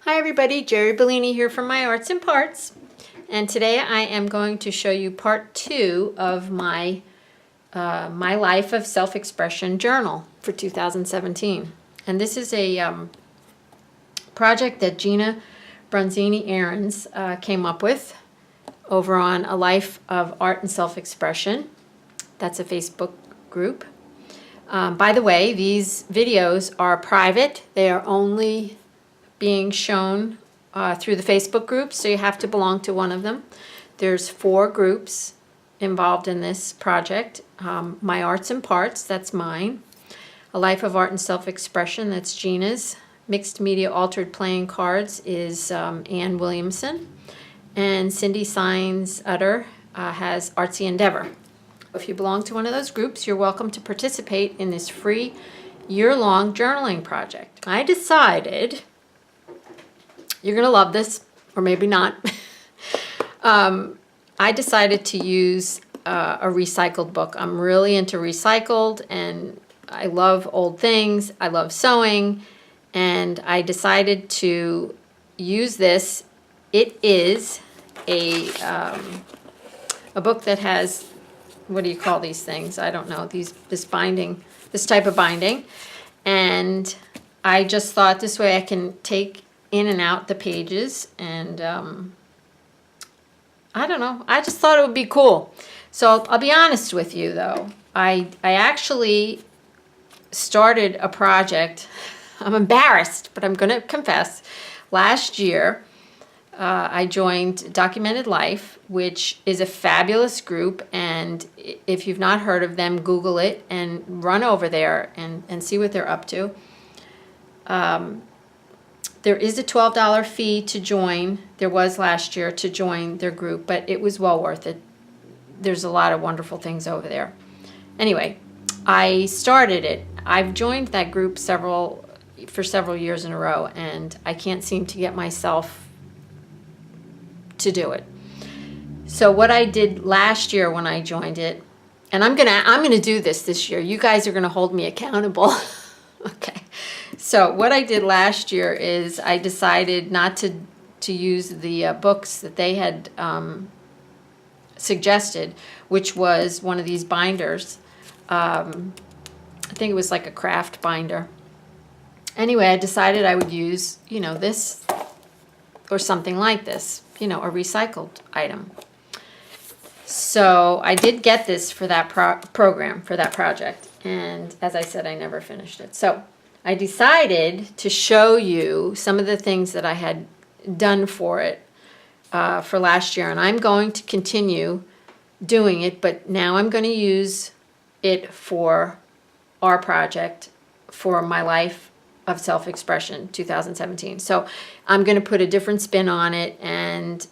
Hi everybody, Jerry Bellini here from My Arts and Parts, and today I am going to show you part 2 of my Life of Self-Expression journal for 2017. And this is a project that Gina Bronzini-Ahrens came up with over on A Life of Art and Self-Expression. That's a Facebook group. By the way, these videos are private. They are only being shown through the Facebook group, so you have to belong to one of them. There's 4 groups involved in this project. My Arts and Parts, that's mine. A Life of Art and Self-Expression, that's Gina's. Mixed Media Altered Playing Cards is Ann Williamson. And Cindy Signs Utter has Artsy Endeavor. If you belong to one of those groups, you're welcome to participate in this free year-long journaling project. I decided, you're going to love this, or maybe not, I decided to use a recycled book. I'm really into recycled, and I love old things. I love sewing, and I decided to use this. It is a book that has, what do you call these things? I don't know. This type of binding. And I just thought this way I can take in and out the pages, and I don't know. I just thought it would be cool. So I'll be honest with you though. I actually started a project. I'm embarrassed, but I'm going to confess. Last year, I joined Documented Life, which is a fabulous group, and if you've not heard of them, Google it and run over there and see what they're up to. There is a $12 fee to join. There was last year to join their group, but it was well worth it. There's a lot of wonderful things over there. Anyway, I started it. I've joined that group for several years in a row, and I can't seem to get myself to do it. So what I did last year when I joined it, and I'm gonna do this year. You guys are gonna hold me accountable. Okay. So what I did last year is I decided not to use the books that they had suggested, which was one of these binders. I think it was like a craft binder. Anyway, I decided I would use, this or something like this, a recycled item. So I did get this for that program, for that project. And as I said, I never finished it. So I decided to show you some of the things that I had done for it for last year. And I'm going to continue doing it, but now I'm going to use it for our project for My Life of Self-Expression 2017. So I'm going to put a different spin on it, and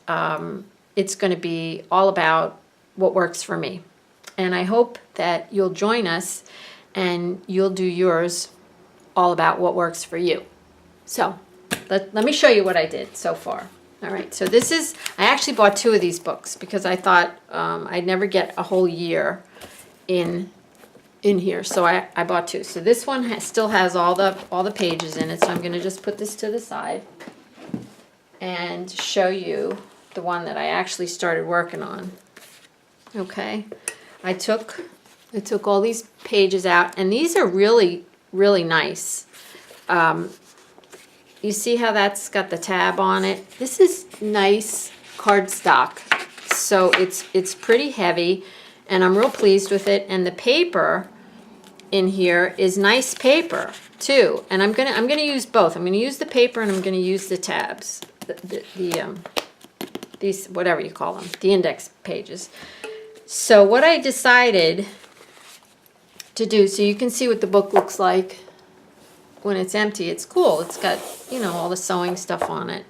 it's going to be all about what works for me. And I hope that you'll join us and you'll do yours all about what works for you. So let me show you what I did so far. All right, so I actually bought 2 of these books because I thought I'd never get a whole year in here, so I bought 2. So this one still has all the pages in it, so I'm going to just put this to the side and show you the one that I actually started working on. Okay, I took all these pages out, and these are really, really nice. You see how that's got the tab on it? This is nice cardstock, so it's pretty heavy, and I'm real pleased with it. And the paper in here is nice paper too, and I'm gonna use both. I'm gonna use the paper, and I'm gonna use the tabs, these, whatever you call them, the index pages. So what I decided to do, so you can see what the book looks like when it's empty. It's cool. It's got, all the sewing stuff on it.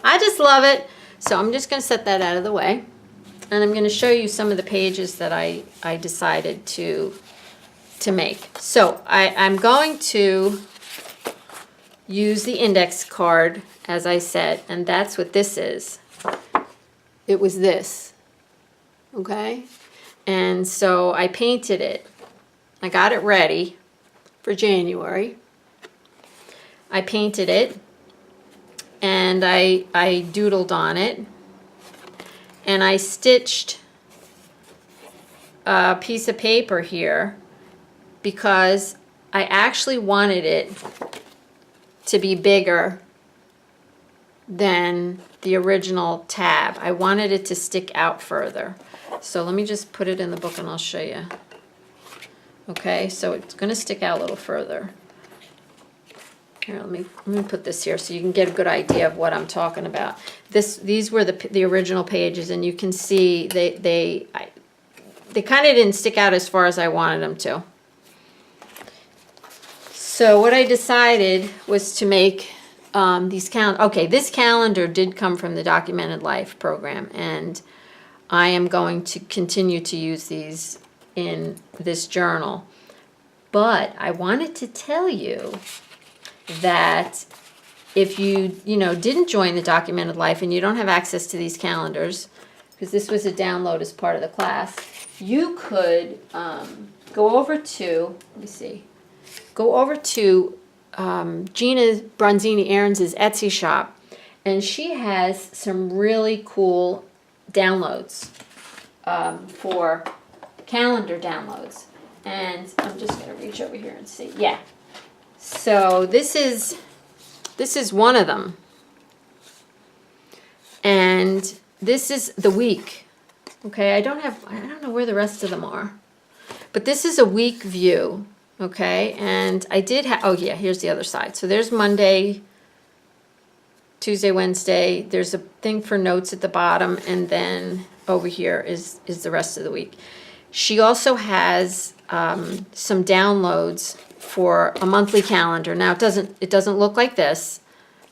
I just love it. So I'm just going to set that out of the way. And I'm going to show you some of the pages that I decided to make. So I'm going to use the index card, as I said, and that's what this is. It was this. Okay? And so I painted it. I got it ready for January. I painted it, and I doodled on it, and I stitched a piece of paper here because I actually wanted it to be bigger than the original tab. I wanted it to stick out further. So let me just put it in the book and I'll show you. Okay, so it's going to stick out a little further. Here, let me put this here so you can get a good idea of what I'm talking about. These were the original pages, and you can see they kind of didn't stick out as far as I wanted them to. So what I decided was to make these calendars. Okay, this calendar did come from the Documented Life program, and I am going to continue to use these in this journal. But I wanted to tell you that if you didn't join the Documented Life and you don't have access to these calendars, because this was a download as part of the class, you could go over to, Gina Bronzini-Aarons' Etsy shop, and she has some really cool downloads for calendar downloads. And I'm just going to reach over here and see. Yeah. So this is one of them. And this is the week. Okay, I don't know where the rest of them are. But this is a week view. Okay, and I did have, oh yeah, here's the other side. So there's Monday, Tuesday, Wednesday. There's a thing for notes at the bottom, and then over here is the rest of the week. She also has some downloads for a monthly calendar. Now it doesn't look like this,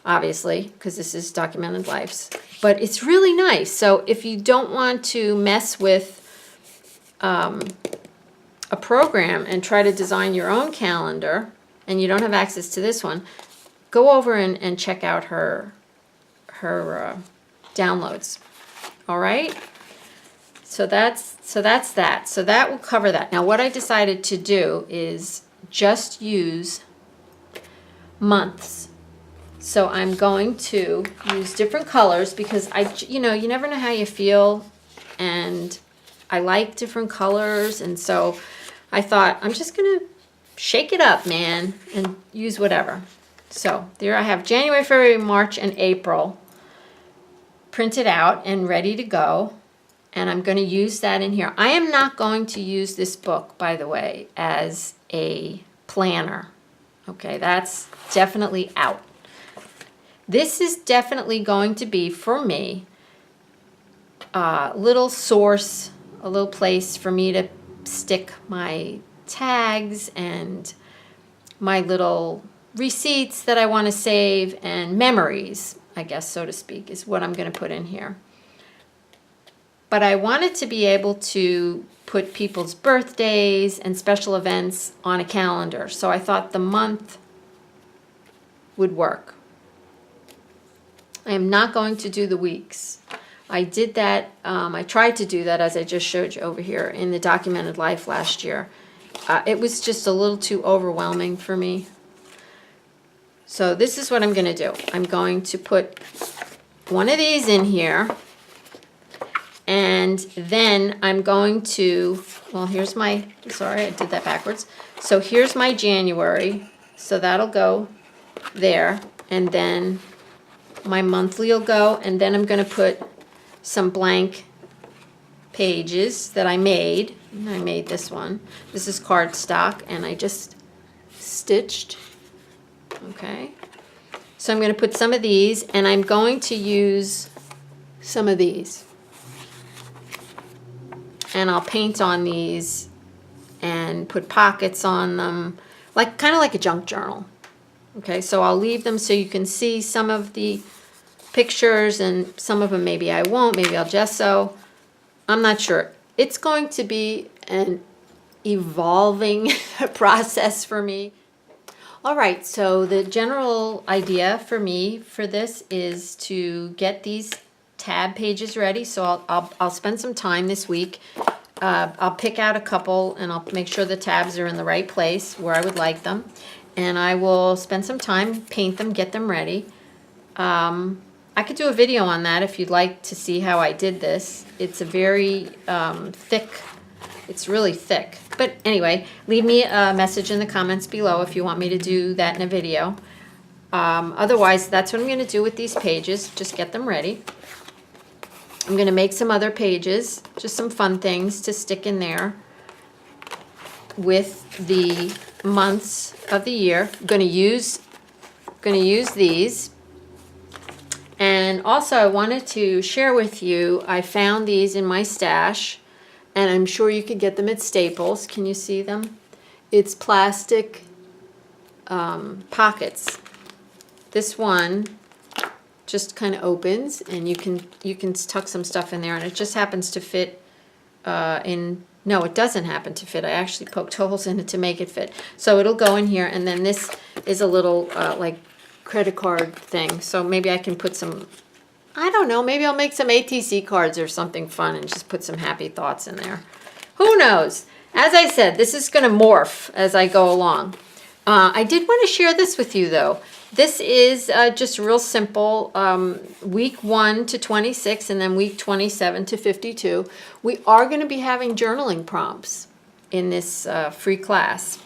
obviously, because this is Documented Lives, but it's really nice. So if you don't want to mess with a program and try to design your own calendar, and you don't have access to this one, go over and check out her downloads. All right. So that's that. So that will cover that. Now what I decided to do is just use months. So I'm going to use different colors because you never know how you feel, and I like different colors, and so I thought I'm just gonna shake it up, man, and use whatever. So there I have January, February, March, and April printed out and ready to go. And I'm going to use that in here. I am not going to use this book, by the way, as a planner. Okay, that's definitely out. This is definitely going to be, for me, a little source, a little place for me to stick my tags and my little receipts that I want to save, and memories, I guess, so to speak, is what I'm going to put in here. But I wanted to be able to put people's birthdays and special events on a calendar. So I thought the month would work. I am not going to do the weeks. I did that, I tried to do that, as I just showed you over here, in the Documented Life last year. It was just a little too overwhelming for me. So this is what I'm going to do. I'm going to put one of these in here. And then I'm going to, well, here's my, sorry, I did that backwards. So here's my January. So that'll go there. And then my monthly will go. And then I'm going to put some blank pages that I made. I made this one. This is cardstock, and I just stitched. Okay. So I'm going to put some of these, and I'm going to use some of these. And I'll paint on these and put pockets on them, kind of like a junk journal. Okay, so I'll leave them so you can see some of the pictures, and some of them maybe I won't, maybe I'll gesso. I'm not sure. It's going to be an evolving process for me. All right, so the general idea for me for this is to get these tab pages ready. So I'll spend some time this week. I'll pick out a couple, and I'll make sure the tabs are in the right place where I would like them. And I will spend some time, paint them, get them ready. I could do a video on that if you'd like to see how I did this. It's a very thick, it's really thick. But anyway, leave me a message in the comments below if you want me to do that in a video. Otherwise, that's what I'm going to do with these pages. Just get them ready. I'm going to make some other pages, just some fun things to stick in there with the months of the year. I'm going to use these. And also I wanted to share with you, I found these in my stash, and I'm sure you could get them at Staples. Can you see them? It's plastic pockets. This one just kind of opens, and you can tuck some stuff in there, and it just happens to fit no, it doesn't happen to fit. I actually poked holes in it to make it fit. So it'll go in here, and then this is a little like credit card thing. So maybe I can put some, I don't know, maybe I'll make some ATC cards or something fun and just put some happy thoughts in there. Who knows? As I said, this is going to morph as I go along. I did want to share this with you though. This is just real simple, week 1 to 26 and then week 27 to 52. We are going to be having journaling prompts in this free class.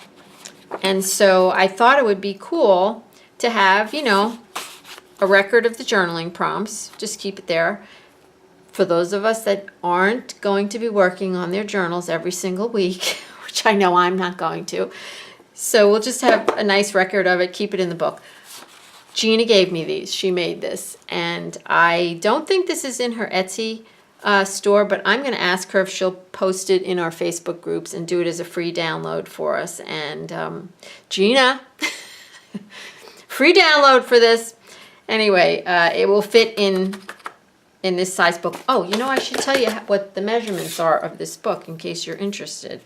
And so I thought it would be cool to have, you know, a record of the journaling prompts. Just keep it there. For those of us that aren't going to be working on their journals every single week, which I know I'm not going to. So we'll just have a nice record of it, keep it in the book. Gina gave me these. She made this. And I don't think this is in her Etsy store, but I'm going to ask her if she'll post it in our Facebook groups and do it as a free download for us. And Gina, free download for this. Anyway, it will fit in this size book. Oh, you know, I should tell you what the measurements are of this book in case you're interested.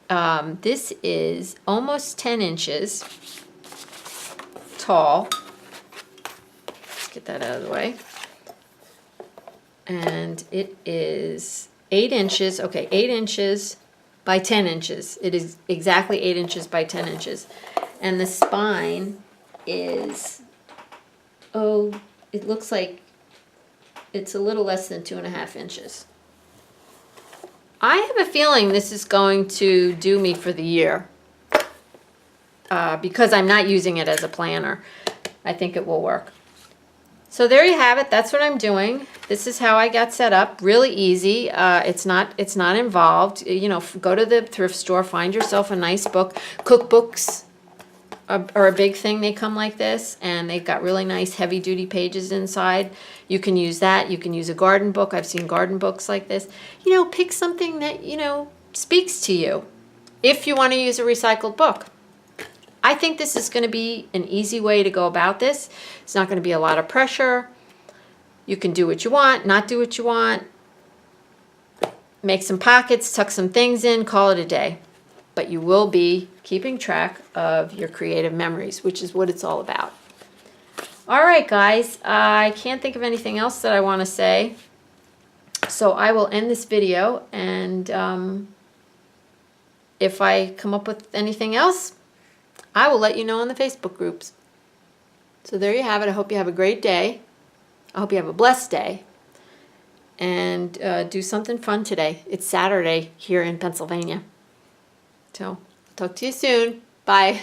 This is almost 10 inches tall. Let's get that out of the way. And it is 8 inches. Okay, 8 inches by 10 inches. It is exactly 8 inches by 10 inches. And the spine is, oh, it looks like it's a little less than 2.5 inches. I have a feeling this is going to do me for the year because I'm not using it as a planner. I think it will work. So there you have it. That's what I'm doing. This is how I got set up. Really easy. It's not involved. You know, go to the thrift store, find yourself a nice book. Cookbooks are a big thing. They come like this, and they've got really nice heavy-duty pages inside. You can use that. You can use a garden book. I've seen garden books like this. You know, pick something that, you know, speaks to you if you want to use a recycled book. I think this is going to be an easy way to go about this. It's not going to be a lot of pressure. You can do what you want, not do what you want. Make some pockets, tuck some things in, call it a day. But you will be keeping track of your creative memories, which is what it's all about. All right, guys, I can't think of anything else that I want to say. So I will end this video, and if I come up with anything else, I will let you know in the Facebook groups. So there you have it. I hope you have a great day. I hope you have a blessed day. And do something fun today. It's Saturday here in Pennsylvania. So, talk to you soon. Bye.